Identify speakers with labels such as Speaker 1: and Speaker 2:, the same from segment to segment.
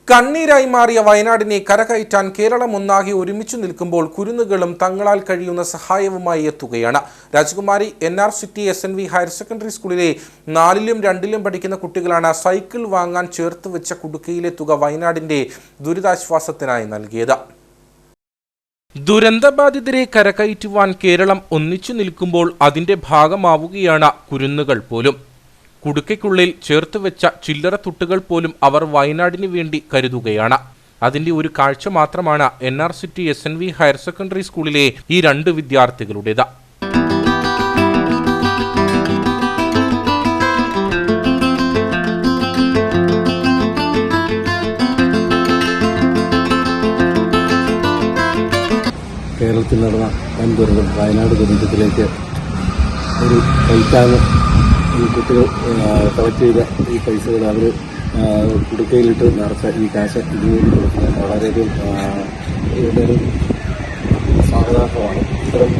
Speaker 1: കണ്ണീരായി മാറിയ വയനാടിനെ കരകയറ്റാൻ കേരളം ഒന്നാകെ ഒരുമിച്ചു നിൽക്കുമ്പോൾ കുരുന്നുകളും തങ്ങളാൽ കഴിയുന്ന സഹായവുമായി എത്തുകയാണ്. രാജകുമാരി NRCT SNV ഹയർ സെക്കൻഡറി സ്കൂളിലെ 4ലും 2ലും പഠിക്കുന്ന കുട്ടികളാണ് സൈക്കിൾ വാങ്ങാൻ ചേർത്ത് വെച്ച കുടുക്കയിലെ തുക വയനാടിന്റെ ദുരിതാശ്വാസത്തിനായി നൽകിയത്. ദുരന്തബാധിതരെ കരകയറ്റുവാൻ കേരളം ഒന്നിച്ചു നിൽക്കുമ്പോൾ അതിന്റെ ഭാഗമാവുകയാണ് കുരുന്നുകൾ പോലും. കുടുക്കയ്ക്കുള്ളിൽ ചേർത്തുവെച്ച ചില്ലറ തുട്ടുകൾ പോലും അവർ വയനാടിന് വേണ്ടി കരുതുകയാണ്. അതിന്റെ ഒരു കാഴ്ച മാത്രമാണ് NRCT SNV ഹയർ സെക്കൻഡറി സ്കൂളിലെ ഈ 2 വിദ്യാർത്ഥികളുടേത്.
Speaker 2: കേരളത്തിൽ നടന്ന വൻ ദുരന്തം വയനാട് ദുരന്തത്തിലേക്ക് ഒരു കൈത്താങ്ങ് ഈ കുട്ടികൾ കളക്ട് ചെയ്ത ഈ പൈസകൾ അവർ കുടുക്കയിലിട്ട് നിറച്ച ഈ കാശ് ഇതിനുവേണ്ടി കൊടുക്കുന്നത് വളരെയധികം ഇവരുടെ ഒരു സാവകാശമാണ്. ഇത്തരം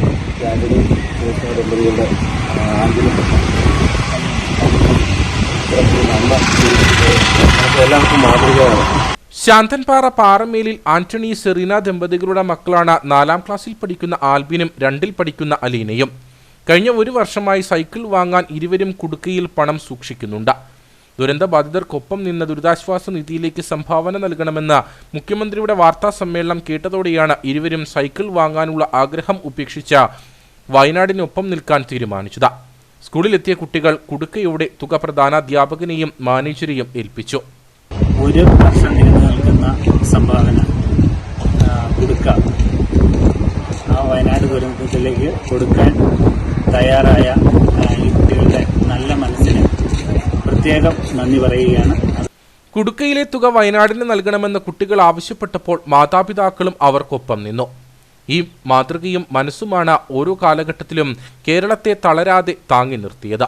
Speaker 2: രാജ്യങ്ങൾ ദമ്പതികളുടെ ആഗ്രഹപ്പെട്ട എല്ലാവർക്കും മാതൃകയാണ്.
Speaker 1: ശാന്തൻപാറ പാറമേലിൽ ആന്റണി സെറീന ദമ്പതികളുടെ മക്കളാണ് 4ാം ക്ലാസ്സിൽ പഠിക്കുന്ന ആൽബിനും 2ൽ പഠിക്കുന്ന അലീനയും. കഴിഞ്ഞ 1 വർഷമായി സൈക്കിൾ വാങ്ങാൻ ഇരുവരും കുടുക്കയിൽ പണം സൂക്ഷിക്കുന്നുണ്ട്. ദുരന്തബാധിതർക്കൊപ്പം നിന്ന് ദുരിതാശ്വാസ നിധിയിലേക്ക് സംഭാവന നൽകണമെന്ന് മുഖ്യമന്ത്രിയുടെ വാർത്താ സമ്മേളനം കേട്ടതോടെയാണ് ഇരുവരും സൈക്കിൾ വാങ്ങാനുള്ള ആഗ്രഹം ഉപേക്ഷിച്ച വയനാടിനൊപ്പം നിൽക്കാൻ തീരുമാനിച്ചത്. സ്കൂളിലെത്തിയ കുട്ടികൾ കുടുക്കയോടെ തുക പ്രധാനാധ്യാപകനെയും മാനേജരെയും ഏൽപ്പിച്ചു.
Speaker 3: 1 വർഷം നീണ്ടു നിൽക്കുന്ന സംഭാവന കുടുക്ക ആ വയനാട് ദുരന്തത്തിലേക്ക് കൊടുക്കാൻ തയ്യാറായ ഈ കുട്ടികളുടെ നല്ല മനസ്സിന് പ്രത്യേകം നന്ദി പറയുകയാണ്.
Speaker 1: കുടുക്കയിലെ തുക വയനാടിന് നൽകണമെന്ന് കുട്ടികൾ ആവശ്യപ്പെട്ടപ്പോൾ മാതാപിതാക്കളും അവർക്കൊപ്പം നിന്നു. ഈ മാതൃകയും മനസ്സുമാണ് ഓരോ കാലഘട്ടത്തിലും കേരളത്തെ തളരാതെ താങ്ങി നിർത്തിയത്.